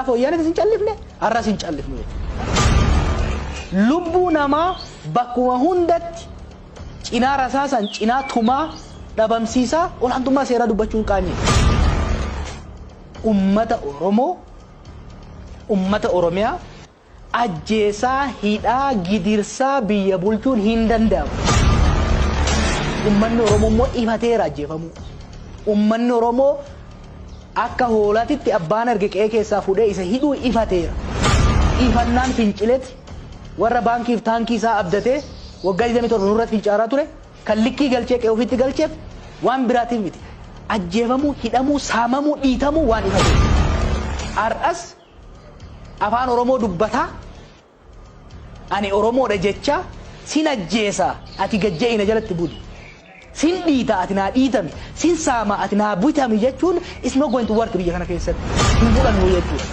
Gaafa wayyaanee isin callifne har'as hin callifnu. Lubbuu namaa bakkuma hundatti cinaa rasaasan cinaa tumaa dhabamsiisaa olaantummaa seeraa dubbachuun qaanii. Ummata Oromiyaa ajjeesaa hidhaa gidirsaa biyya bulchuun hin danda'amu. Ummanni Oromoo immoo ifateera ajjeefamuu. Ummanni Oromoo akka hoolaatitti abbaan arge qe'ee keessaa fuudhee isa hidhuu ifateera. Ifannaan fincileeti warra baankiif taankii isaa abdatee waggaa 27 nurratti fincaaraa ture kan likkii galchee qe'ee ofitti galcheef waan biraatiif miti. Ajjeefamuu, hidhamuu, saamamuu, dhiitamuu waan ifateera. Har'as afaan Oromoo dubbataa ani Oromoodha jecha sin ajjeesa ati gajja'ina jalatti buli. Sin dhiita ati naa dhiitami, sin saama ati naa bitami jechuun is not going to work biyya kana keessatti. Hin fudhannu jechuudha.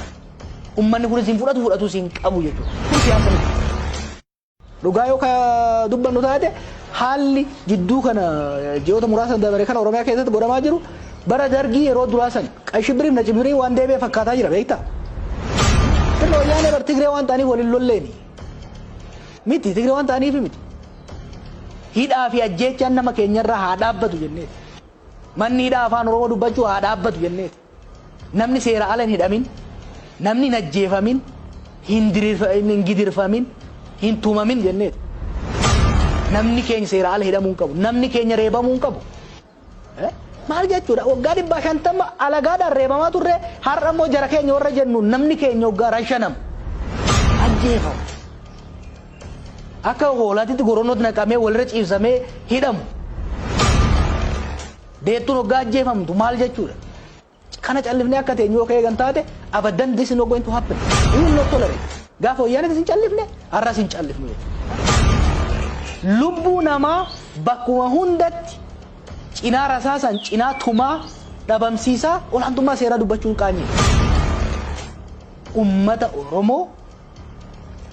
Ummanni kunis hin fudhatu sin qabu jechuudha. Kun siyaasa miti. Dhugaa yoo ka dubbannu taate haalli jidduu kana ji'oota muraasa dabare kana Oromiyaa keessatti godhamaa jiru bara dargii yeroo duraa san qashibiriif na cibirii waan deebi'ee fakkaataa jira beektaa? Tirna wayyaanee bar Tigree waan ta'aniif waliin lolleeni. Miti Tigree waan ta'aniif miti. Hidhaa fi ajjeechaan nama keenyarraa haa dhaabbatu jenneeti. Manni hidhaa afaan Oromoo dubbachuu haa dhaabbatu jenneeti. Namni seera ala hin hidhamin, namni hin ajjeefamin, hin gidirfamin, hin tumamin jenneeti. Namni keenya seera ala hidhamuu hin qabu. Namni keenya reebamuu hin qabu. Maal jechuudha? Waggaa 50 alagaadhaan reebamaa turre har'a immoo jara keenya warra jennu namni keenya waggaa 5 ajjeefamu. Akka hoolaatitti goronnooti naqamee walirra ciibsamee hidhamu. Deettuun waggaa ajjeefamtu maal jechuudha? Kana callifnee akka teenyu yoo eegan taate abaddan this is not going to happen. We will not tolerate. Gaafa wayyaanee isin callifne har'as hin callifnu. Lubbuu namaa bakkuma hundatti cinaa rasaasan cinaa tumaa dhabamsiisaa olaantummaa seeraa dubbachuun qaanii.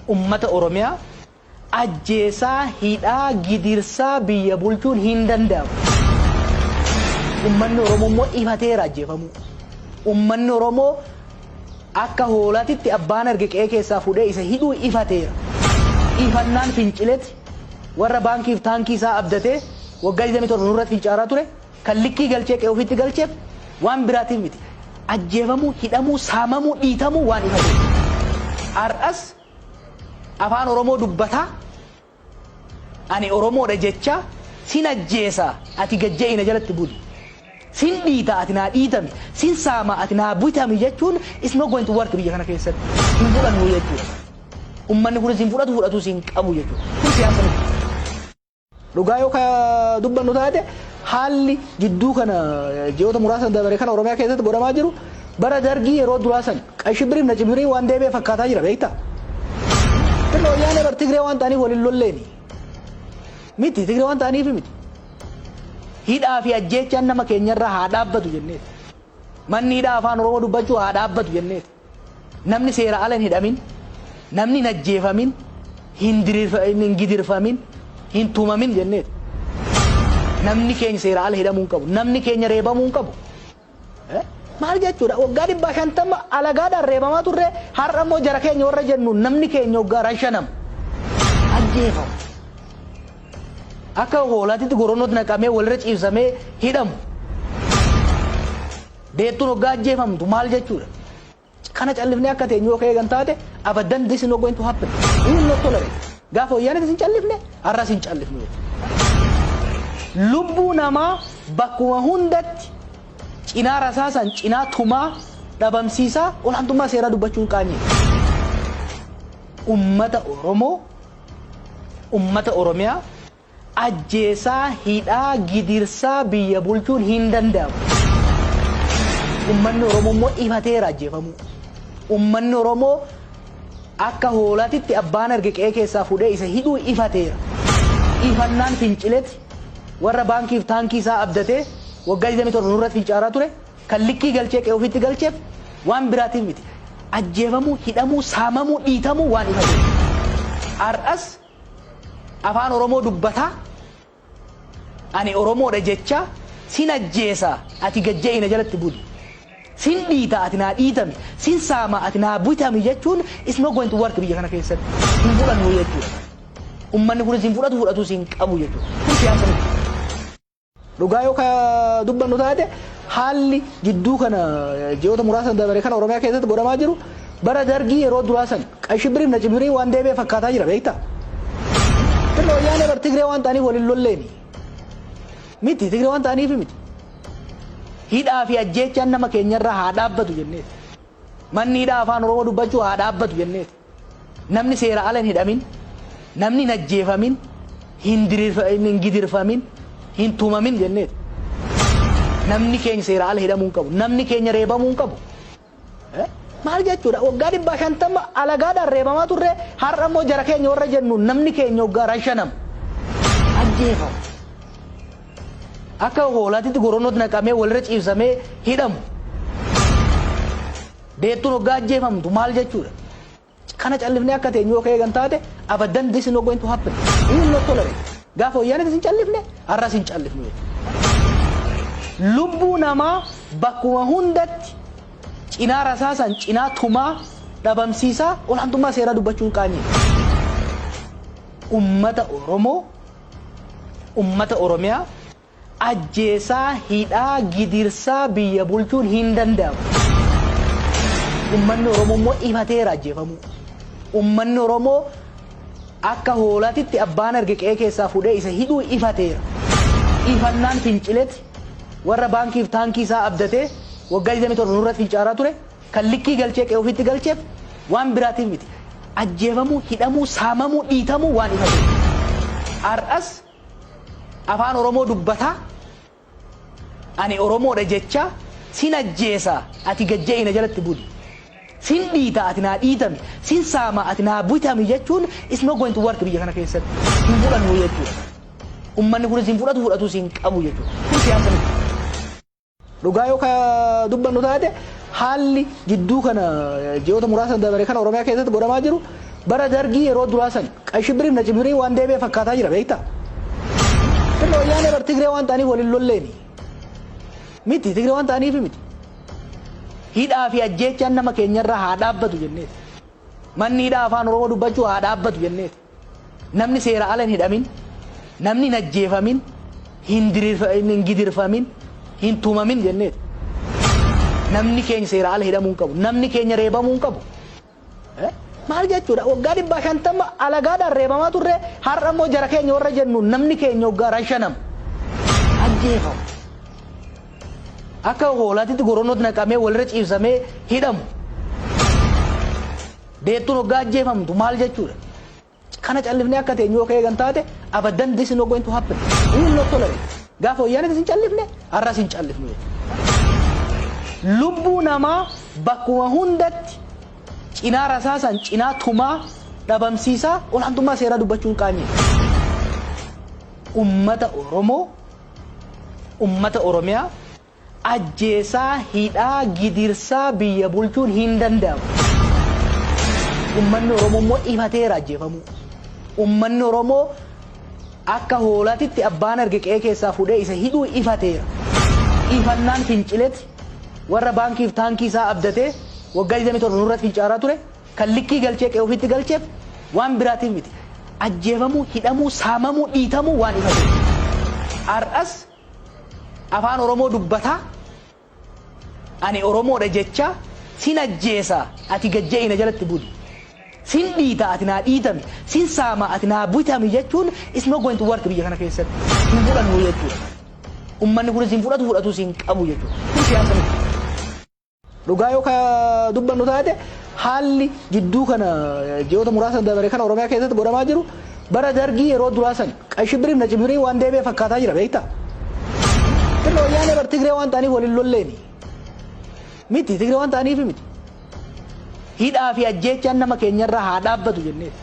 Ummata Oromiyaa ajjeesaa hidhaa gidirsaa biyya bulchuun hin danda'amu. Ummanni Oromoo immoo ifateera ajjeefamuu. Ummanni Oromoo akka hoolaatitti abbaan arge qe'ee keessaa fuudhee isa hidhuu ifateera. Ifannaan fincileeti warra baankiif taankii isaa abdatee waggaa 27 nurratti fincaaraa ture kan likkii galchee qe'ee ofitti galcheef waan biraatiif miti. Ajjeefamuu, hidhamuu, saamamuu, dhiitamuu waan ifateera. Har'as afaan Oromoo dubbataa ani Oromoodha jecha sin ajjeesa ati gajja'ina jalatti buli. Sin dhiita ati naa dhiitami, sin saama ati naa bitami jechuun is not going to work biyya kana keessatti. Hin fudhannu jechuudha. Ummanni kunis hin fudhatu sin qabu jechuudha. Kun siyaasa miti. Dhugaa yoo ka dubbannu taate haalli jidduu kana ji'oota muraasa dabare kana Oromiyaa keessatti godhamaa jiru bara dargii yeroo duraa san qashibiriif na cibirii waan deebi'ee fakkaataa jira beektaa? Tirna wayyaanee bar Tigree waan ta'aniif waliin lolleeni. Miti Tigree waan ta'aniif miti. Hidhaa fi ajjeechaan nama keenyarraa haa dhaabbatu jenneeti. Manni hidhaa afaan Oromoo dubbachuu haa dhaabbatu jenneeti. Namni seera ala hin hidhamin, namni hin ajjeefamin, hin gidirfamin, hin tumamin jenneeti. Namni keenya seera ala hidhamuu hin qabu. Namni keenya reebamuu hin qabu. Maal jechuudha? Waggaa 50 alagaadhaan reebamaa turre har'a immoo jara keenya warra jennu namni keenya waggaa 5 ajjeefamu. Akka hoolaatitti goronnooti naqamee walirra ciibsamee hidhamu. Deettuun waggaa ajjeefamtu maal jechuudha? Kana callifnee akka teenyu yoo eegan taate abaddan this is not going to happen. We will not tolerate. Gaafa wayyaanee isin callifne har'as hin callifnu. Lubbuu namaa bakkuma hundatti cinaa rasaasan cinaa tumaa dhabamsiisaa olaantummaa seeraa dubbachuun qaanii. Ummata Oromiyaa ajjeesaa hidhaa gidirsaa biyya bulchuun hin danda'amu. Ummanni Oromoo immoo ifateera ajjeefamuu. Ummanni Oromoo akka hoolaatitti abbaan arge qe'ee keessaa fuudhee isa hidhuu ifateera. Ifannaan fincileeti warra baankiif taankii isaa abdatee waggaa 27 nurratti fincaaraa ture kan likkii galchee qe'ee ofitti galcheef waan biraatiif miti. Ajjeefamuu, hidhamuu, saamamuu, dhiitamuu waan ifateera. Har'as afaan Oromoo dubbataa ani Oromoodha jecha sin ajjeesa ati gajja'ina jalatti buli. sin dhiita ati naa dhiitami sin saama ati naa bitami jechuun is not going to work biyya kana keessatti hin fudhannu jechuudha. Ummanni kun sin fudhatu sin qabu jechuudha. Kun siyaasa miti. Dhugaa yoo ka dubbannu taate haalli gidduu kana ji'oota muraasan dabaree kana Oromiyaa keessatti godhamaa jiru bara dargii yeroo duraa san qashibiriif na cibirii waan deebi'ee fakkaataa jira beektaa. Tirra wayyaanee bar Tigree waan ta'aniif waliin lolleeni. Miti Tigree waan ta'aniif miti. Hidhaa fi ajjeechaan nama keenyarraa haa dhaabbatu jenneeti. Manni hidhaa afaan Oromoo dubbachuu haa dhaabbatu jenneeti. Namni seera ala hin hidhamin, namni hin ajjeefamin, hin gidirfamin, hin tumamin jenneeti. Namni keenya seera ala hidhamuu hin qabu, namni keenya reebamuu hin qabu. Maal jechuudha? Waggaa 150 alagaadhaan reebamaa turre har'a immoo jara keenya warra jennu namni keenya waggaa 5 ajjeefamu. Akka hoolaatitti goronnooti naqamee walirra ciibsamee hidhamu. Deettuun waggaa ajjeefamtu maal jechuudha? Kana callifnee akka teenyu yoo eegan taate abadan this is not going to happen. We will not tolerate. Gaafa wayyaanee sin callifne har'as hin callifnu. Lubbuu namaa bakkuma hundatti cinaa rasaasan cinaa tumaa dhabamsiisaa olaantummaa seeraa dubbachuun qaanii. Ummata Oromoo, ummata Oromiyaa ajjeesaa hidhaa gidirsaa biyya bulchuun hin danda'amu. Ummanni Oromoo immoo ifateera ajjeefamuu. Ummanni Oromoo akka hoolaatitti abbaan arge qe'ee keessaa fuudhee isa hidhuu ifateera. Ifannaan fincileeti warra baankiif taankii isaa abdatee waggaa 27 nurratti fincaaraa ture kan likkii galchee qe'ee ofitti galcheef waan biraatiif miti. Ajjeefamuu, hidhamuu, saamamuu, dhiitamuu waan ifateera. Har'as afaan Oromoo dubbataa ani Oromoodha jecha sin ajjeesa ati gajja'ina jalatti buli. Sin dhiita ati naa dhiitami, sin saama ati naa bitami jechuun is not going to work biyya kana keessatti. Hin fudhannu jechuudha. Ummanni kun sin fudhatu sin qabu jechuudha. Kun siyaasa miti. Dhugaa yoo ka dubbannu taate haalli gidduu kana ji'oota muraasan dabaree kana Oromiyaa keessatti godhamaa jiru bara dargii yeroo duraa san qashibiriif na cibirii waan deebi'ee fakkaataa jira beektaa. Tirra wayyaanee bar Tigree waan ta'aniif waliin lolleeni. Miti Tigree waan ta'aniif miti. Hidhaa fi ajjeechaan nama keenyarraa haa dhaabbatu jenneeti. Manni hidhaa afaan Oromoo dubbachuu haa dhaabbatu jenneeti. Namni seera ala hin hidhamin, namni hin ajjeefamin, hin gidirfamin, hin tumamin jenneeti. Namni keenya seera ala hidhamuu hin qabu, namni keenya reebamuu hin qabu. Maal jechuudha? Waggaa 150 alagaadhaan reebamaa turre har'a immoo jara keenya warra jennu namni keenya waggaa 5 ajjeefamu. Akka hoolaatitti goronnooti naqamee walirra ciibsamee hidhamu. Deettuun waggaa ajjeefamtu maal jechuudha? Kana callifnee akka teenyu yoo eegan taate abadan this is not going to happen. We will not tolerate. Gaafa wayyaanee sin callifne har'as hin callifnu. Lubbuu namaa bakkuma hundatti cinaa rasaasan cinaa tumaa dhabamsiisaa olaantummaa seeraa dubbachuun qaanii. Ummata Oromoo, ummata Oromiyaa ajjeesaa hidhaa gidirsaa biyya bulchuun hin danda'amu. Ummanni Oromoo immoo ifateera ajjeefamuu. Ummanni Oromoo akka hoolaatitti abbaan arge qe'ee keessaa fuudhee isa hidhuu ifateera. Ifannaan fincileeti warra baankiif taankii isaa abdatee waggaa 27 nurratti fincaaraa ture kan likkii galchee qe'ee ofitti galcheef waan biraatiif miti. Ajjeefamuu, hidhamuu, saamamuu, dhiitamuu waan ifateera. Har'as afaan Oromoo dubbataa ani Oromoodha jecha sin ajjeesa ati gajja'ina jalatti buli. Sin dhiita ati naa dhiitami, sin saama ati naa bitami jechuun is not going to work biyya kana keessatti. Hin fudhannu jechuudha. Ummanni kun sin fudhatu sin qabu jechuudha. Kun siyaasa miti. Dhugaa yoo ka dubbannu taate haalli gidduu kana ji'oota muraasan dabaree kana Oromiyaa keessatti godhamaa jiru bara dargii yeroo duraa san qashibiriif na cibirii waan deebi'ee fakkaataa jira beektaa. Tirra wayyaanee bar Tigree waan ta'aniif waliin lolleeni. Miti Tigree waan ta'aniif miti. Hidhaa fi ajjeechaan nama keenyarraa haa dhaabbatu jenneeti.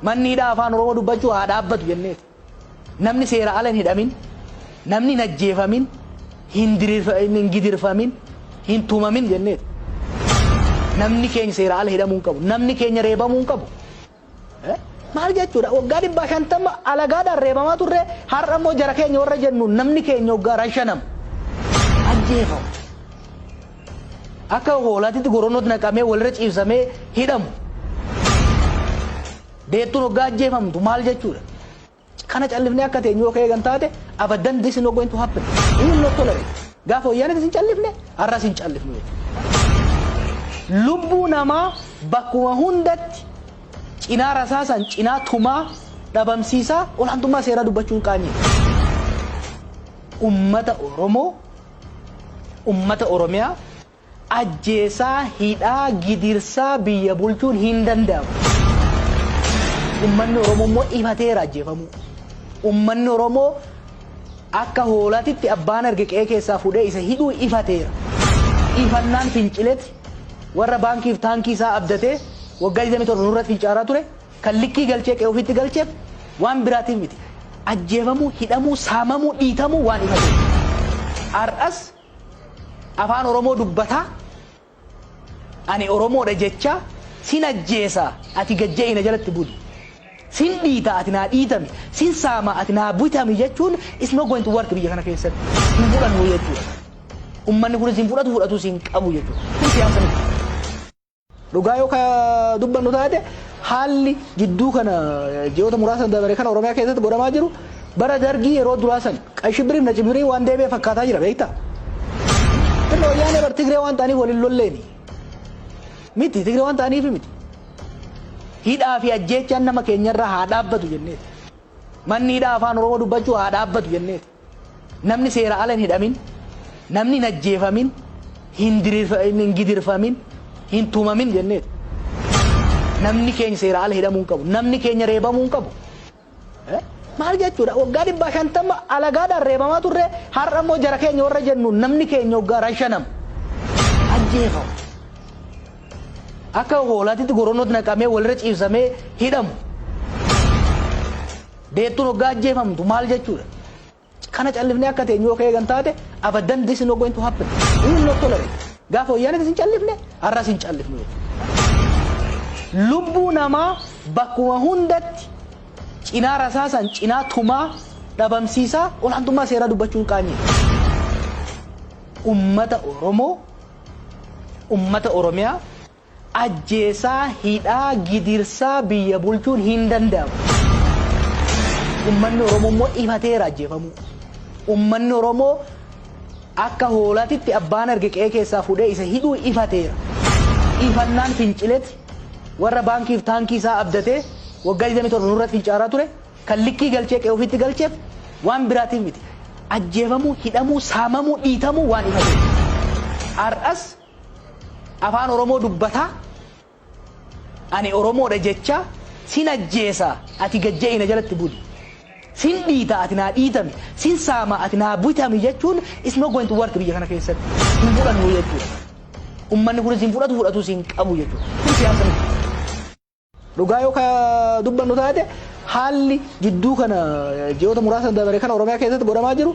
Manni hidhaa afaan Oromoo dubbachuu haa dhaabbatu jenneeti. Namni seera ala hin hidhamin, namni hin ajjeefamin, hin gidirfamin, hin tumamin jenneeti. Namni keenya seera ala hidhamuu hin qabu, namni keenya reebamuu hin qabu. Maal jechuudha? Waggaa 150 alagaadhaan reebamaa turre har'a immoo jara keenya warra jennu namni keenya waggaa 5 ajjeefamu. akka hoolaatitti goronnoot naqamee walirra ciibsamee hidhamu deettuun hoggaa ajjeefamtu maal jechuudha. Kana callifnee akka teenyoo ka'ee kan taate abaddan this is not going to happen. Will not tolerate. Gaafa wayyaanee isin callifne har'as hin callifnu. Lubbuu namaa bakkuma hundatti cinaa rasaasan cinaa tumaa dhabamsiisaa olaantummaa seeraa dubbachuun qaanii. Ummata Oromiyaa ajjeesaa hidhaa gidirsaa biyya bulchuun hin danda'amu. Ummanni Oromoo immoo ifateera ajjeefamuu. Ummanni Oromoo akka hoolaatitti abbaan arge qe'ee keessaa fuudhee isa hidhuu ifateera. Ifannaan fincileeti warra baankiif taankii isaa abdatee waggaa 27 nurratti fincaaraa ture kan likkii galchee qe'ee ofitti galcheef waan biraatiif miti. Ajjeefamuu, hidhamuu, saamamuu, dhiitamuu waan ifateera. Har'as afaan Oromoo dubbataa ani Oromoodha jecha sin ajjeesaa ati gajja'ina jalatti buli. Sin dhiita ati naa dhiitami, sin saama ati naa bitami jechuun is not going to work biyya kana keessatti. Hin fudhannu jechuudha. Ummanni kunis hin fudhatu sin qabu jechuudha. Kun siyaasa miti. Dhugaa yoo ka dubbannu taate haalli jidduu kana ji'oota muraasa dabare kana Oromiyaa keessatti godhamaa jiru bara dargii yeroo duraa san qashibiriif na cibirii waan deebi'ee fakkaataa jira beektaa. Tirna wayyaanee bar Tigree waan ta'aniif waliin lolleeni. Miti Tigree waan ta'aniif miti. Hidhaa fi ajjeechaan nama keenyarraa haa dhaabbatu jenneeti. Manni hidhaa afaan Oromoo dubbachuu haa dhaabbatu jenneeti. Namni seera ala hin hidhamin, namni hin ajjeefamin, hin gidirfamin, hin tumamin jenneeti. Namni keenya seera ala hidhamuu hin qabu, namni keenya reebamuu hin qabu. Maal jechuudha? Waggaa 50 alagaadhaan reebamaa turre har'a immoo jara keenya warra jennu namni keenya waggaa 5 ajjeefamu. Akka hoolaatitti goronnoot naqamee walirra ciibsamee hidhamu deettuun hoggaa ajjeefamtu maal jechuudha. Kana callifnee akka teenyoo ka'ee kan taate abaddan this is not going to happen. Will not tolerate. Gaafa wayyaanee isin callifne har'as hin callifnu. Lubbuu namaa bakkuma hundatti cinaa rasaasan cinaa tumaa dhabamsiisaa olaantummaa seeraa dubbachuun qaanii. Ummata Oromiyaa ajjeesaa hidhaa gidirsaa biyya bulchuun hin danda'amu. Ummanni Oromoo immoo ifateera ajjeefamuu. Ummanni Oromoo akka hoolaatitti abbaan arge qe'ee keessaa fuudhee isa hidhuu ifateera. Ifannaan fincileeti warra baankiif taankii isaa abdatee waggaa 27 nurratti fincaaraa ture kan likkii galchee qe'ee ofitti galcheef waan biraatiif miti. Ajjeefamuu, hidhamuu, saamamuu, dhiitamuu waan ifateera. Har'as afaan Oromoo dubbataa ani Oromoodha jecha sin ajjeesaa ati gajja'ina jalatti buli. Sin dhiita ati naa dhiitami, sin saama ati naa bitami jechuun is not going to work biyya kana keessatti. Hin fudhannu jechuudha. Ummanni kunis hin fudhatu sin qabu jechuudha. Kun siyaasa miti. Dhugaa yoo ka dubbannu taate haalli jidduu kana ji'oota muraasa dabare kana Oromiyaa keessatti godhamaa jiru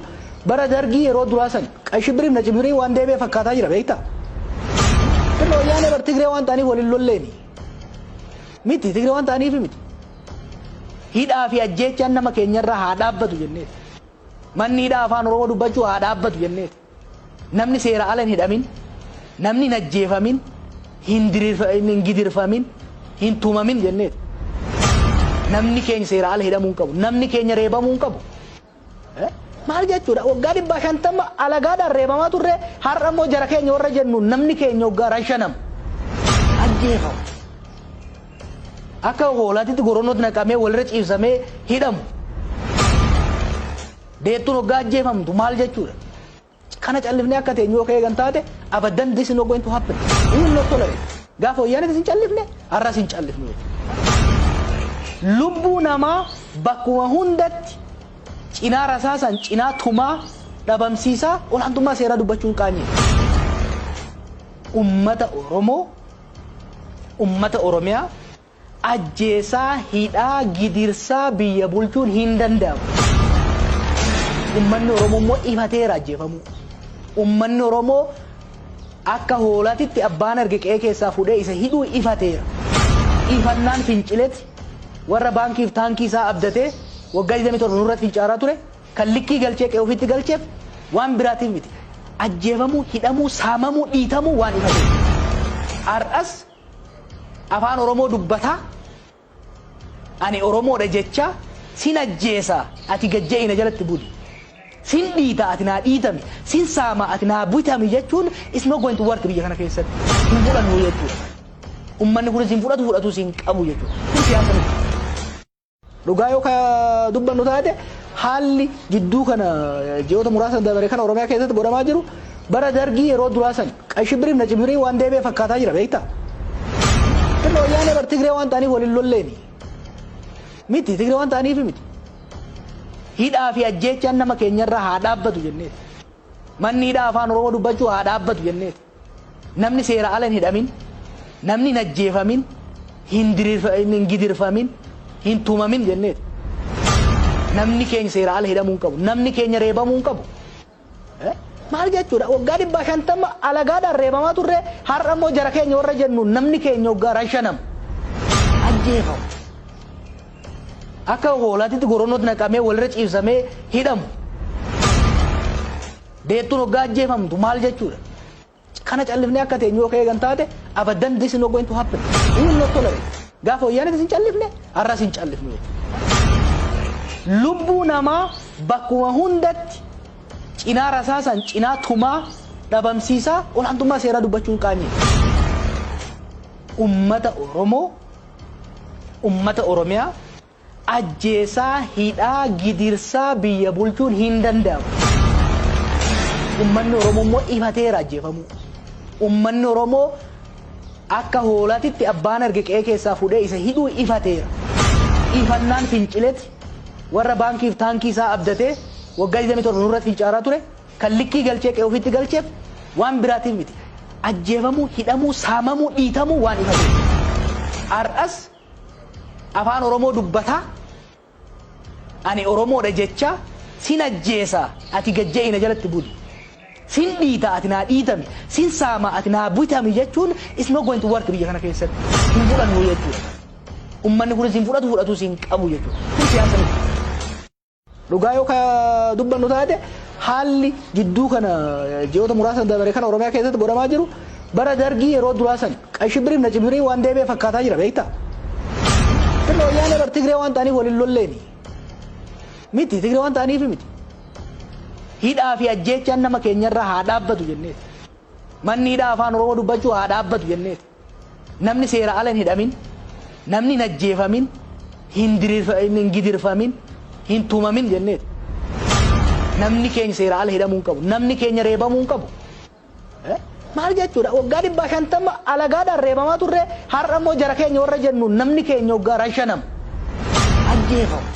bara dargii yeroo duraa san qashibiriif na cibirii waan deebi'ee fakkaataa jira beektaa. Tirna wayyaanee bar Tigree waan ta'aniif waliin lolleeni. Miti Tigree waan ta'aniif miti. Hidhaa fi ajjeechaan nama keenyarraa haa dhaabbatu jenneeti. Manni hidhaa afaan Oromoo dubbachuu haa dhaabbatu jenneeti. Namni seera ala hin hidhamin, namni hin ajjeefamin, hin gidirfamin, hin tumamin jenneeti. Namni keenya seera ala hidhamuu hin qabu, namni keenya reebamuu hin qabu. Maal jechuudha? Waggaa 50 alagaadhaan reebamaa turre har'a immoo jara keenya warra jennu namni keenya waggaa 5 ajjeefamu. Akka hoolaatitti goronnoot naqamee walirra ciibsamee hidhamu deettuun hoggaa ajjeefamtu maal jechuudha. Kana callifnee akka teenyoo ka'ee kan taate abaddan this is not going to happen. Will not tolerate. Gaafa wayyaanee isin callifne har'as hin callifnu. Lubbuu namaa bakkuma hundatti cinaa rasaasan cinaa tumaa dhabamsiisaa olaantummaa seeraa dubbachuun qaanii. Ummata Oromiyaa ajjeesaa hidhaa gidirsaa biyya bulchuun hin danda'amu. Ummanni Oromoo immoo ifateera ajjeefamuu. Ummanni Oromoo akka hoolaatitti abbaan arge qe'ee keessaa fuudhee isa hidhuu ifateera. Ifannaan fincileeti warra baankiif taankii isaa abdatee waggaa 27 nurratti fincaaraa ture kan likkii galchee qe'ee ofitti galcheef waan biraatiif miti. ajjeefamuu, hidhamuu, saamamuu, dhiitamuu waan ifate. Har'as afaan Oromoo dubbataa ani Oromoodha jecha sin ajjeesa ati gajja'ina jalatti buli. Sin dhiita ati naa dhiitami, sin saama ati naa bitami jechuun is not going to work biyya kana keessatti. Hin fudhannu jechuudha. Ummanni kunis hin fudhatu sin qabu jechuudha. Kun siyaasa miti. Dhugaa yoo ka dubbannu taate haalli jidduu kana ji'oota muraasan dabare kana Oromiyaa keessatti godhamaa jiru bara dargii yeroo duraa san qashibiriif na cibirii waan deebi'ee fakkaataa jira beektaa? Kenno wayyaanee bar Tigree waan ta'aniif waliin lolleeni. Miti Tigree waan ta'aniif miti. Hidhaa fi ajjeechaan nama keenyarraa haa dhaabbatu jenneeti. Manni hidhaa afaan Oromoo dubbachuu haa dhaabbatu jenneeti. Namni seera ala hin hidhamin, namni hin ajjeefamin, hin gidirfamin, hin tumamin jenneeti. Namni keenya seera ala hidhamuu hin qabu, namni keenya reebamuu hin qabu. Maal jechuudha? Waggaa 150 alagaadhaan reebamaa turre har'a immoo jara keenya warra jennu namni keenya waggaa 5 ajjeefamu. Akka hoolaatitti goronnooti naqamee walirra ciibsamee hidhamu. Deettuun waggaa ajjeefamtu maal jechuudha? Kana callifnee akka teenyu yoo eegan taate abadan this is not going to happen. We will not tolerate. Gaafa wayyaanee sin callifne har'as hin callifnu. Lubbuu namaa bakkuma hundatti cinaa rasaasan cinaa tumaa dhabamsiisaa olaantummaa seeraa dubbachuun qaanyee. Ummata Oromoo, ummata Oromiyaa ajjeesaa, hidhaa, gidirsaa biyya bulchuun hin danda'amu. Ummanni Oromoo immoo ifateera ajjeefamuu. Ummanni Oromoo akka hoolaatitti abbaan arge qe'ee keessaa fuudhee isa hidhuu ifateera. Ifannaan fincileti warra baankiif taankii isaa abdatee waggaa 27 nurratti fincaaraa ture kan likkii galchee qe'ee ofitti galcheef waan biraatiif miti. Ajjeefamuu, hidhamuu, saamamuu, dhiitamuu waan ifateera. Har'as afaan Oromoo dubbataa ani Oromoodha jecha sin ajjeesa ati gajja'ina jalatti buli. Sin dhiita ati naa dhiitami, sin saama ati naa bitami jechuun is not going to work biyya kana keessatti. Hin fudhannu jechuudha. Ummanni kunis hin fudhatu sin qabu jechuudha. Kun siyaasa miti. Dhugaa yoo ka dubbannu taate haalli jidduu kana ji'oota muraasan dabare kana Oromiyaa keessatti godhamaa jiru bara dargii yeroo duraa san qashibiriif na cibirii waan deebi'ee fakkaataa jira beektaa? Kenno wayyaanee bar Tigree waan ta'aniif waliin lolleeni. Miti Tigree waan ta'aniif miti. Hidhaa fi ajjeechaan nama keenyarraa haa dhaabbatu jenneeti. Manni hidhaa afaan Oromoo dubbachuu haa dhaabbatu jenneeti. Namni seera ala hin hidhamin, namni hin ajjeefamin, hin gidirfamin, hin tumamin jenneeti. Namni keenya seera ala hidhamuu hin qabu, namni keenya reebamuu hin qabu. Maal jechuudha? Waggaa 150 alagaadhaan reebamaa turre har'a immoo jara keenya warra jennu namni keenya waggaa 5 ajjeefamu.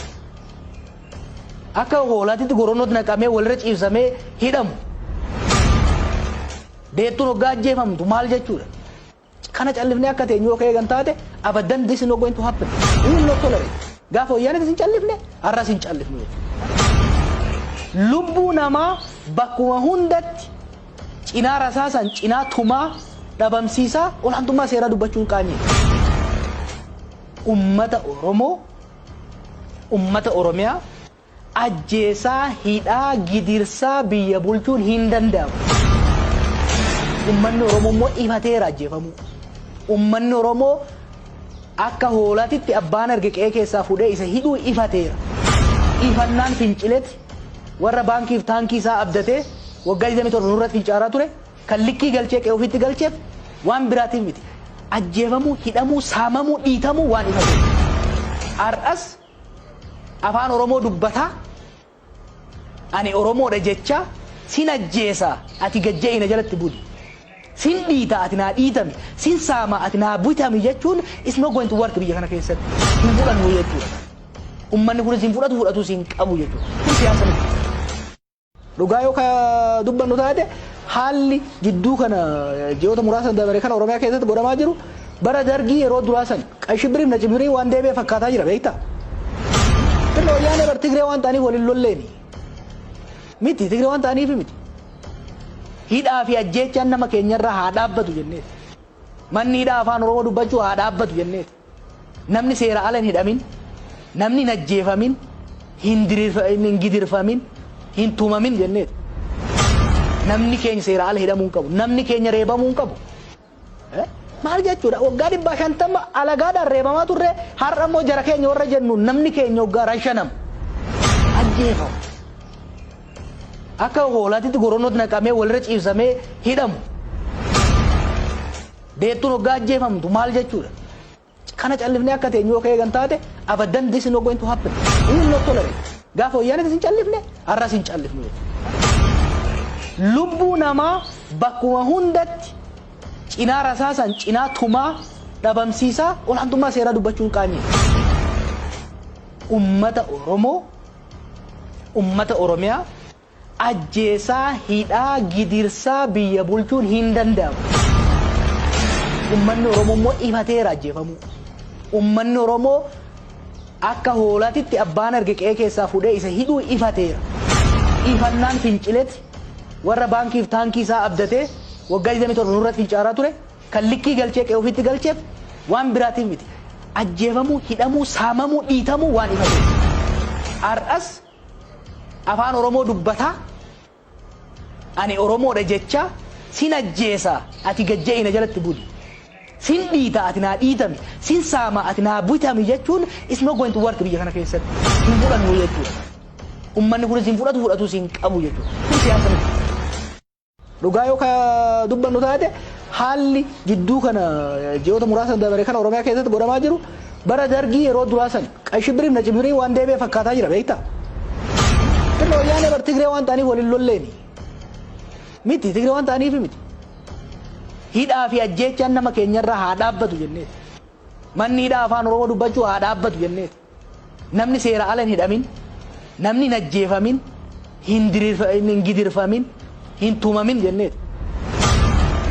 Akka hoolaatitti goronnooti naqamee walirra ciibsamee hidhamu. Deettuun waggaa ajjeefamtu maal jechuudha? Kana callifnee akka teenyu yoo eegan taate abadan this is not going to happen. We will not tolerate. Gaafa wayyaanee sin callifne har'as hin callifnu. Lubbuu namaa bakkuma hundatti cinaa rasaasan cinaa tumaa dhabamsiisaa olaantummaa seeraa dubbachuun qaanyee. Ummata Oromoo, ummata Oromiyaa ajjeesaa, hidhaa, gidirsaa biyya bulchuun hin danda'amu. Ummanni Oromoo immoo ifateera ajjeefamuu. Ummanni Oromoo akka hoolaatitti abbaan arge qe'ee keessaa fuudhee isa hidhuu ifateera. Ifannaan fincileti warra baankiif taankii isaa abdatee waggaa 27 nurratti fincaaraa ture kan likkii galchee qe'ee ofitti galcheef waan biraatiif miti. Ajjeefamuu, hidhamuu, saamamuu, dhiitamuu waan ifateera. Har'as afaan Oromoo dubbataa ani Oromoodha jecha sin ajjeesa ati gajja'ina jalatti buli. Sin dhiita ati naa dhiitami, sin saama ati naa bitami jechuun is not going to work biyya kana keessatti. Hin fudhannu jechuudha. Ummanni kunis hin fudhatu sin qabu jechuudha. Kun siyaasa miti. Dhugaa yoo ka dubbannu taate haalli jidduu kana ji'oota muraasan dabare kana Oromiyaa keessatti godhamaa jiru bara dargii yeroo duraa san qashibiriif na cibirii waan deebi'ee fakkaataa jira beektaa? Kenno wayyaanee bar Tigree waan ta'aniif waliin lolleeni. Miti Tigree waan ta'aniif miti. Hidhaa fi ajjeechaan nama keenyarraa haa dhaabbatu jenneeti. Manni hidhaa afaan Oromoo dubbachuu haa dhaabbatu jenneeti. Namni seera ala hin hidhamin, namni hin ajjeefamin, hin gidirfamin, hin tumamin jenneeti. namni keenya seera ala hidhamuu hin qabu, namni keenya reebamuu hin qabu. Maal jechuudha? Waggaa 150 alagaadhaan reebamaa turre, har'a immoo jara keenya warra jennu namni keenya waggaa 5 ajjeefamu. Akka hoolaatitti goronnooti naqamee walirra ciibsamee hidhamu. Deettuun waggaa ajjeefamtu maal jechuudha? Kana callifnee akka teenyoo ka'ee kan taate abadan this is not going to happen. We will not tolerate. Gaafa wayyaanee isin callifne har'as hin callifnu. Lubbuu namaa bakkuma hundatti cinaa rasaasan cinaa tumaa dhabamsiisaa olaantummaa seeraa dubbachuun qaanii. Ummata Oromoo, ummata Oromiyaa ajjeesaa hidhaa gidirsaa biyya bulchuun hin danda'amu. Ummanni Oromoo immoo ifateera ajjeefamuu. Ummanni Oromoo akka hoolaatitti abbaan arge qe'ee keessaa fuudhee isa hidhuu ifateera. Ifannaan fincileeti warra baankiif taankii isaa abdatee waggaa 27 nurratti fincaaraa ture kan likkii galchee qe'ee ofitti galcheef waan biraatiif miti. Ajjeefamuu, hidhamuu, saamamuu, dhiitamuu waan ifateera. Har'as afaan Oromoo dubbataa ani Oromoodha jecha sin ajjeesaa ati gajja'ina jalatti buli. Sin dhiita ati naa dhiitami, sin saama ati naa bitami jechuun is not going to work biyya kana keessatti. Hin fudhannu jechuudha. Ummanni kunis hin fudhatu sin qabu jechuudha. Kun siyaasa miti. Dhugaa yoo ka dubbannu taate haalli gidduu kana ji'oota muraasa dabaree kana Oromiyaa keessatti godhamaa jiru bara dargii yeroo duraa san qashibiriif na cibirii waan deebi'ee fakkaataa jira beektaa? Tirna wayyaanee bar Tigree waan ta'aniif waliin lolleeni. Miti Tigree waan ta'aniif miti. Hidhaa fi ajjeechaan nama keenyarraa haa dhaabbatu jenneeti. Manni hidhaa afaan Oromoo dubbachuu haa dhaabbatu jenneeti. Namni seera ala hin hidhamin, namni hin ajjeefamin, hin gidirfamin, hin tumamin jenneeti.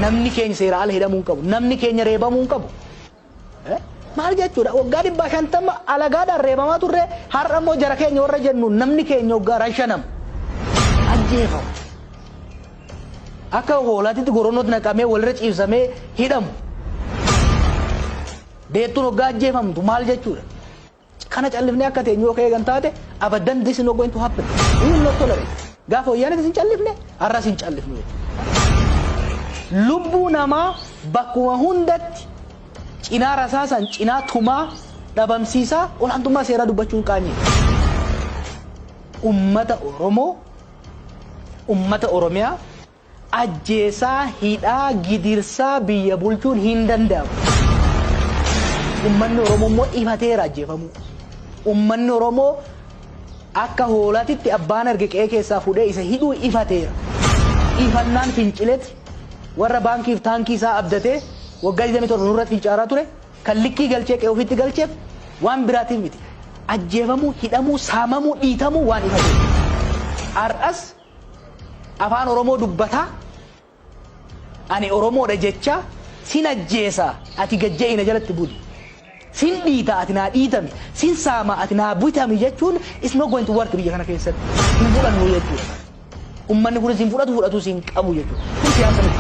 Namni keenya seera ala hidhamuu hin qabu, namni keenya reebamuu hin qabu. Maal jechuudha? Waggaa 150 alagaadhaan reebamaa turre, har'a immoo jara keenya warra jennu namni keenya waggaa 5 ajjeefamu. Akka hoolaatitti goronnooti naqamee walirra ciibsamee hidhamu. Deettuun waggaa ajjeefamtu maal jechuudha? Kana callifnee akka teenyoo ka'ee kan taate abadan this is not going to happen. We will not tolerate. Gaafa wayyaanee isin callifne har'as hin callifnu. Lubbuu namaa bakkuma hundatti cinaa rasaasan cinaa tumaa dhabamsiisaa olaantummaa seeraa dubbachuun qaanii. Ummata Oromoo, ummata Oromiyaa ajjeesaa hidhaa gidirsaa biyya bulchuun hin danda'amu. Ummanni Oromoo immoo ifateera ajjeefamuu. Ummanni Oromoo akka hoolaatitti abbaan arge qe'ee keessaa fuudhee isa hidhuu ifateera. Ifannaan fincileeti warra baankiif taankii isaa abdatee waggaa 27 nurratti fincaaraa ture kan likkii galchee qe'ee ofitti galcheef waan biraatiif miti. Ajjeefamuu, hidhamuu, saamamuu, dhiitamuu waan ifateera. Har'as afaan Oromoo dubbataa ani Oromoodha jecha sin ajjeesaa ati gajja'ina jalatti buli. Sin dhiita ati naa dhiitami, sin saama ati naa bitami jechuun is not going to work biyya kana keessatti. Hin fudhannu jechuudha. Ummanni kunis hin fudhatu sin qabu jechuudha. Kun siyaasa miti.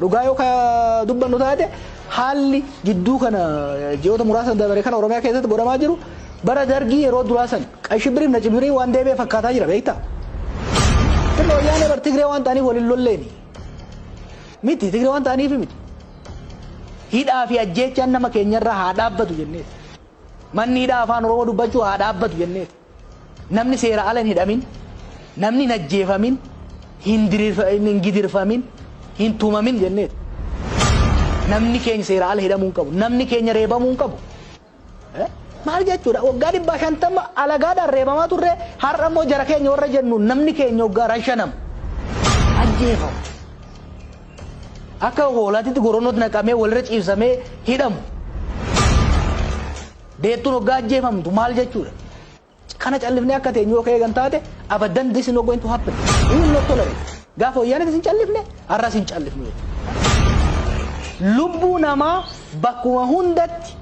Dhugaa yoo ka dubbannu taate haalli gidduu kana ji'oota muraasa dabaree kana Oromiyaa keessatti godhamaa jiru bara dargii yeroo duraa san qashibiriif na cibirii waan deebi'ee fakkaataa jira beektaa? Tirna wayyaanee bar Tigree waan ta'aniif waliin lolleeni. Miti Tigree waan ta'aniif miti. Hidhaa fi ajjeechaan nama keenyarraa haa dhaabbatu jenneeti. Manni hidhaa afaan Oromoo dubbachuu haa dhaabbatu jenneeti. Namni seera ala hin hidhamin, namni hin ajjeefamin, hin gidirfamin, hin tumamin jenneeti. Namni keenya seera ala hidhamuu hin qabu, namni keenya reebamuu hin qabu. Maal jechuudha? Waggaa 150 alagaadhaan reebamaa turre, har'a immoo jara keenya warra jennu namni keenya waggaa 5 ajjeefamu. Akka hoolaatitti goronnooti naqamee walirra ciibsamee hidhamu. Deettuun waggaa ajjeefamtu maal jechuudha? Kana callifnee akka teenyoo ka'ee kan taate abadan this is not going to happen. We will not tolerate. Gaafa wayyaanee isin callifne har'as hin callifnu. Lubbuu namaa bakkuma hundatti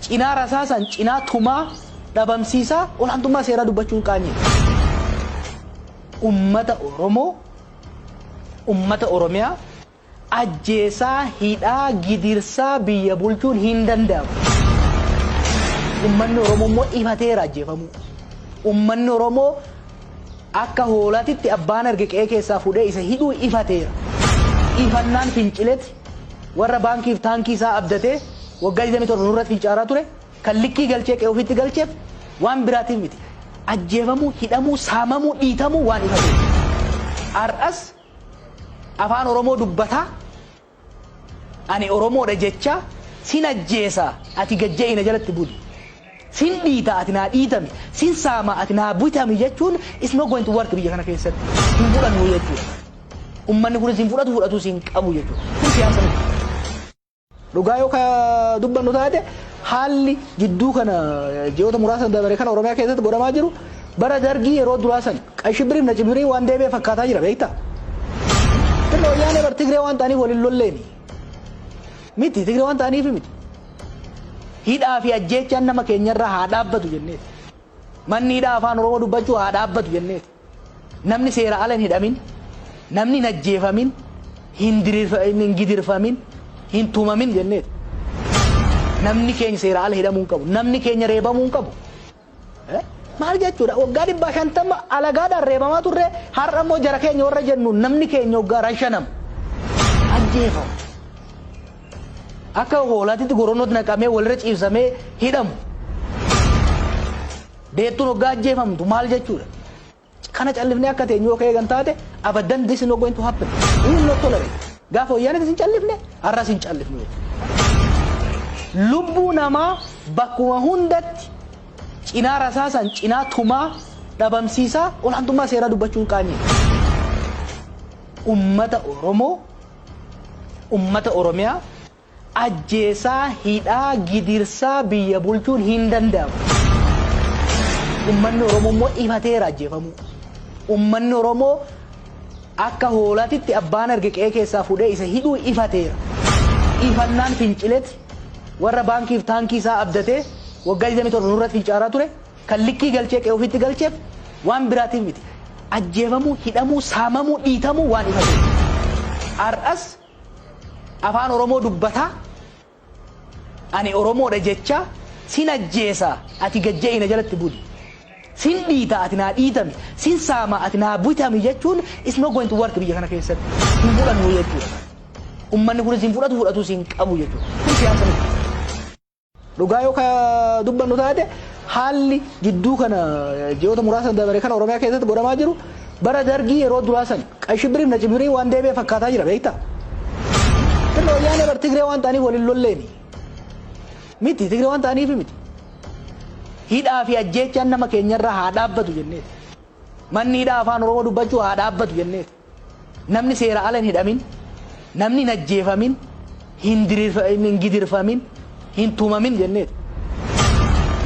cinaa rasaasan cinaa tumaa dhabamsiisaa olaantummaa seeraa dubbachuun qaanii. Ummata Oromoo, ummata Oromiyaa ajjeesaa hidhaa gidirsaa biyya bulchuun hin danda'amu. Ummanni Oromoo immoo ifateera ajjeefamuu. Ummanni Oromoo akka hoolaatitti abbaan arge qe'ee keessaa fuudhee isa hidhuu ifateera. Ifannaan fincileeti warra baankiif taankii isaa abdatee waggaa 27 nurratti fincaaraa ture kan likkii galchee qe'ee ofitti galcheef waan biraatiif miti. Ajjeefamuu, hidhamuu, saamamuu, dhiitamuu waan ifateera. Har'as afaan Oromoo dubbataa ani Oromoodha jecha sin ajjeesa ati gajja'ina jalatti buli. Sin dhiita ati naa dhiitami, sin saama ati naa bitami jechuun is not going to work biyya kana keessatti. Hin fudhannu jechuudha. Uummanni kunis hin fudhatu sin qabu jechuudha. Kun siyaasa miti. Dhugaa yoo ka dubbannu taate haalli jidduu kana ji'oota muraasan dabare kana Oromiyaa keessatti godhamaa jiru bara dargii yeroo duraa san qashibiriif na cibirii waan deebi'ee fakkaataa jira beektaa? Tirra wayyaanee bar Tigree waan ta'aniif waliin lolleeni. Miti Tigree waan ta'aniif miti. Hidhaa fi ajjeechaan nama keenyarraa haa dhaabbatu jenneeti. Manni hidhaa afaan Oromoo dubbachuu haa dhaabbatu jenneeti. Namni seera ala hin hidhamin, namni hin ajjeefamin, hin gidirfamin, hin tumamin jenneeti. Namni keenya seera ala hidhamuu hin qabu, namni keenya reebamuu hin qabu. Maal jechuudha? Waggaa 150 alagaadhaan reebamaa turre har'a immoo jara keenya warra jennu namni keenya waggaa 5 ajjeefamu. Akka hoolaatitti goronnooti naqamee walirra ciibsamee hidhamu. Deettuun waggaa ajjeefamtu maal jechuudha? Kana callifnee akka teenyu yoo eegan taate abaddan this is not going to happen. We will not tolerate. Gaafa wayyaanee sin callifne har'as hin callifnu. Lubbuu namaa bakkuma hundatti cinaa rasaasan cinaa tumaa dhabamsiisaa olaantummaa seeraa dubbachuun qaanii. Ummata Oromoo, ummata Oromiyaa ajjeesaa hidhaa gidirsaa biyya bulchuun hin danda'amu. Uummanni Oromoo immoo ifateera ajjeefamuu. Uummanni Oromoo akka hoolaatitti abbaan arge qe'ee keessaa fuudhee isa hidhuu ifateera. Ifannaan fincileeti warra baankiif taankii isaa abdatee waggaa 27 nurratti fincaaraa ture kan likkii galchee qe'ee ofitti galcheef waan biraatiif miti. Ajjeefamuu, hidhamuu, saamamuu, dhiitamuu waan ifateera. Har'as afaan Oromoo dubbataa ani Oromoodha jecha sin ajjeesa ati gajja'ina jalatti buli. Sin dhiita ati naa dhiitami, sin saama ati naa bitami jechuun is not going to work biyya kana keessatti. Hin fudhannu jechuudha. Uummanni kunis hin fudhatu sin qabu jechuudha. Kun siyaasa miti. Dhugaa yoo ka dubbannu taate haalli jidduu kana ji'oota muraasan dabare kana Oromiyaa keessatti godhamaa jiru bara dargii yeroo duraa san qashibiriif na cibirii waan deebi'ee fakkaataa jira beektaa? Tirra wayyaanee bar Tigree waan ta'aniif waliin lolleeni. Miti Tigree waan ta'aniif miti. Hidhaa fi ajjeechaan nama keenyarraa haa dhaabbatu jenneeti. Manni hidhaa afaan Oromoo dubbachuu haa dhaabbatu jenneeti. Namni seera ala hin hidhamin, namni hin ajjeefamin, hin gidirfamin, hin tumamin jenneeti.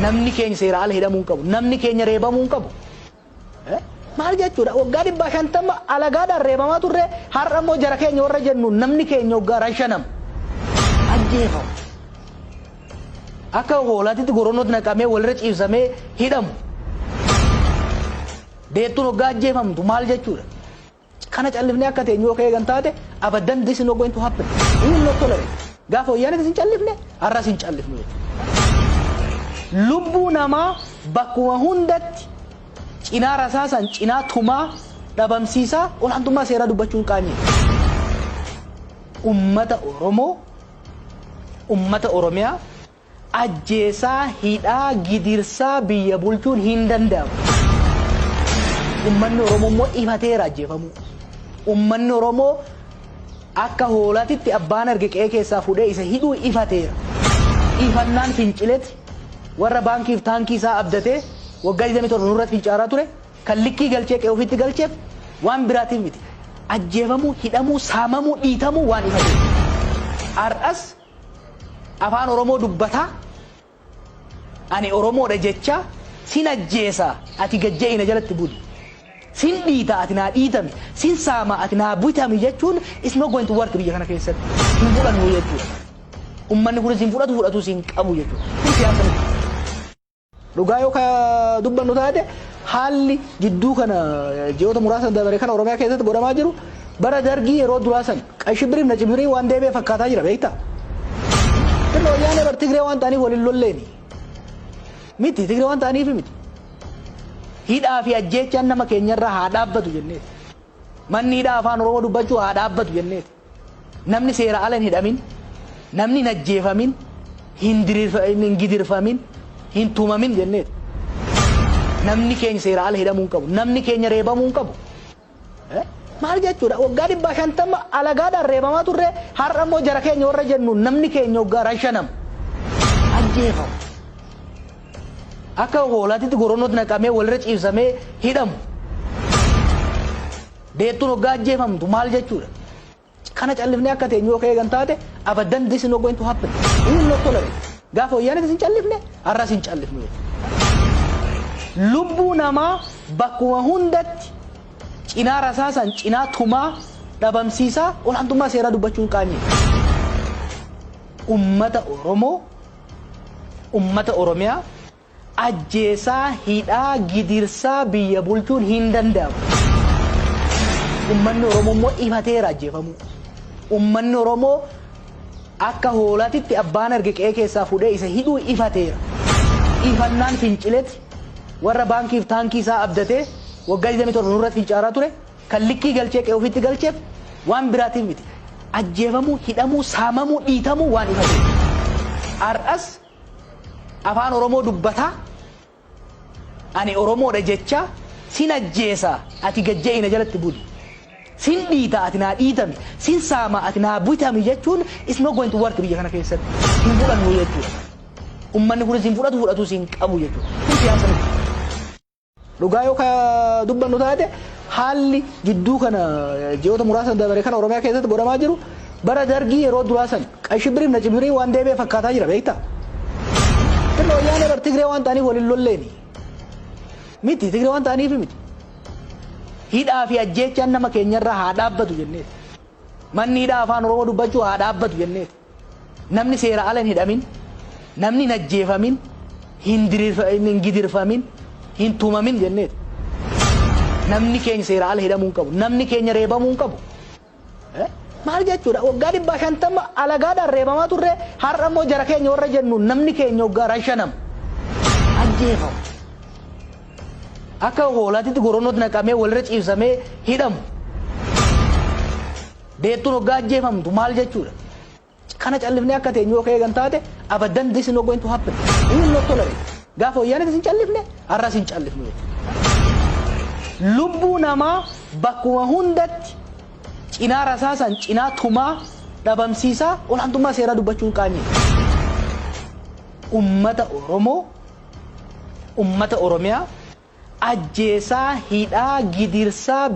Namni keenya seera ala hidhamuu hin qabu, namni keenya reebamuu hin qabu. Maal jechuudha? Waggaa 150 alagaadhaan reebamaa turre har'a immoo jara keenya warra jennu namni keenya waggaa 5 ajjeefamu. Akka hoolaatitti goronnooti naqamee walirra ciibsamee hidhamu. Deettuun waggaa ajjeefamtu maal jechuudha? Kana callifnee akka teenyu yoo eegan taate abaddan this is not going to happen. We will not tolerate. Gaafa wayyaanee sin callifne har'as hin callifnu. Lubbuu namaa bakkuma hundatti cinaa rasaasan cinaa tumaa dhabamsiisaa olaantummaa seeraa dubbachuun qaanii. Ummata Oromoo, ummata Oromiyaa ajjeesaa hidhaa gidirsaa biyya bulchuun hin danda'amu. Uummanni Oromoo immoo ifateera ajjeefamuu. Uummanni Oromoo akka hoolaatitti abbaan arge qe'ee keessaa fuudhee isa hidhuu ifateera. Ifannaan fincileeti warra baankiif taankii isaa abdatee waggaa 27 nurratti fincaaraa ture kan likkii galchee qe'ee ofitti galcheef waan biraatiif miti. Ajjeefamuu, hidhamuu, saamamuu, dhiitamuu waan ifateera. Har'as afaan Oromoo dubbataa ani Oromoodha jecha sin ajjeesa ati gajja'ina jalatti buli. Sin dhiita ati naa dhiitami, sin saama ati naa bitami jechuun is not going to work biyya kana keessatti. Hin fudhannu jechuudha. Uummanni kunis hin fudhatu sin qabu jechuudha. Kun siyaasa miti. Dhugaa yoo ka dubbannu taate haalli jidduu kana ji'oota muraasan dabare kana Oromiyaa keessatti godhamaa jiru bara dargii yeroo duraa san qashibiriif na cibirii waan deebi'ee fakkaataa jira beektaa? Tirra wayyaanee bar Tigree waan ta'aniif waliin lolleeni. Miti Tigree waan ta'aniif miti. hidhaa fi ajjeechaan nama keenyarraa haa dhaabbatu jenneeti. Manni hidhaa afaan Oromoo dubbachuu haa dhaabbatu jenneeti. Namni seera ala hin hidhamin, namni hin ajjeefamin, hin gidirfamin, hin tumamin jenneeti. Namni keenya seera ala hidhamuu hin qabu, namni keenya reebamuu hin qabu. Maal jechuudha? Waggaa 150 alagaadhaan reebamaa turre har'a immoo jara keenya warra jennu namni keenya waggaa 5 ajjeefamu. Akka hoolaatitti goronnooti naqamee walirra ciibsamee hidhamu. Deettuun waggaa ajjeefamtu maal jechuudha? Kana callifnee akka teenyoo ka'ee kan taate abaddan this is not going to happen. We will not tolerate. Gaafa wayyaanee isin callifne har'as hin callifnu. Lubbuu namaa bakkuma hundatti cinaa rasaasan cinaa tumaa dhabamsiisaa olaantummaa seeraa dubbachuun qaanii. Ummata Oromiyaa ajjeesaa hidhaa gidirsaa biyya bulchuun hin danda'amu. Ummanni Oromoo immoo ifateera ajjeefamuu. Ummanni Oromoo akka hoolaatitti abbaan arge qe'ee keessaa fuudhee isa hidhuu ifateera. Ifannaan fincileeti warra baankiif taankii isaa abdatee waggaa 27 nurratti fincaaraa ture kan likkii galchee qe'ee ofitti galcheef waan biraatiif miti. Ajjeefamuu, hidhamuu, saamamuu, dhiitamuu waan ifateera. Har'as afaan Oromoo dubbataa ani Oromoodha jecha sin ajjeesa ati gajja'ina jalatti buli. Sin dhiita ati naa dhiitami, sin saama ati naa bitami jechuun is not going to work biyya kana keessatti. Hin fudhannu jechuudha. Ummanni kunis hin fudhatu sin qabu jechuudha. Kun siyaasa miti. Dhugaa yoo ka dubbannu taate haalli gidduu kana ji'oota muraasa dabare kana Oromiyaa keessatti godhamaa jiru bara dargii yeroo duraa san qashibiriif na cibirii waan deebi'ee fakkaataa jira beektaa? Tirna wayyaanee bar Tigree waan ta'aniif waliin lolleeni. Miti Tigree waan ta'aniif miti. Hidhaa fi ajjeechaan nama keenyarraa haa dhaabbatu jenneeti. Manni hidhaa afaan Oromoo dubbachuu haa dhaabbatu jenneeti. Namni seera ala hin hidhamin, namni hin ajjeefamin, hin gidirfamin, hin tumamin jenneeti. Namni keenya seera ala hidhamuu hin qabu, namni keenya reebamuu hin qabu. Maal jechuudha? Waggaa 150 alagaadhaan reebamaa turre har'a immoo jara keenya warra jennu namni keenya waggaa 5 ajjeefamu. Akka hoolaatitti goronnooti naqamee walirra ciibsamee hidhamu. Deettuun waggaa ajjeefamtu maal jechuudha? Kana callifnee akka teenyoo ka'ee kan taate abaddan this is not going to happen. We will not tolerate. Gaafa wayyaanee isin callifne har'as hin callifnu. Lubbuu namaa bakkuma hundatti cinaa rasaasan cinaa tumaa dhabamsiisaa olaantummaa seeraa dubbachuun qaanii. Ummata Oromiyaa ajjeesaa hidhaa gidirsaa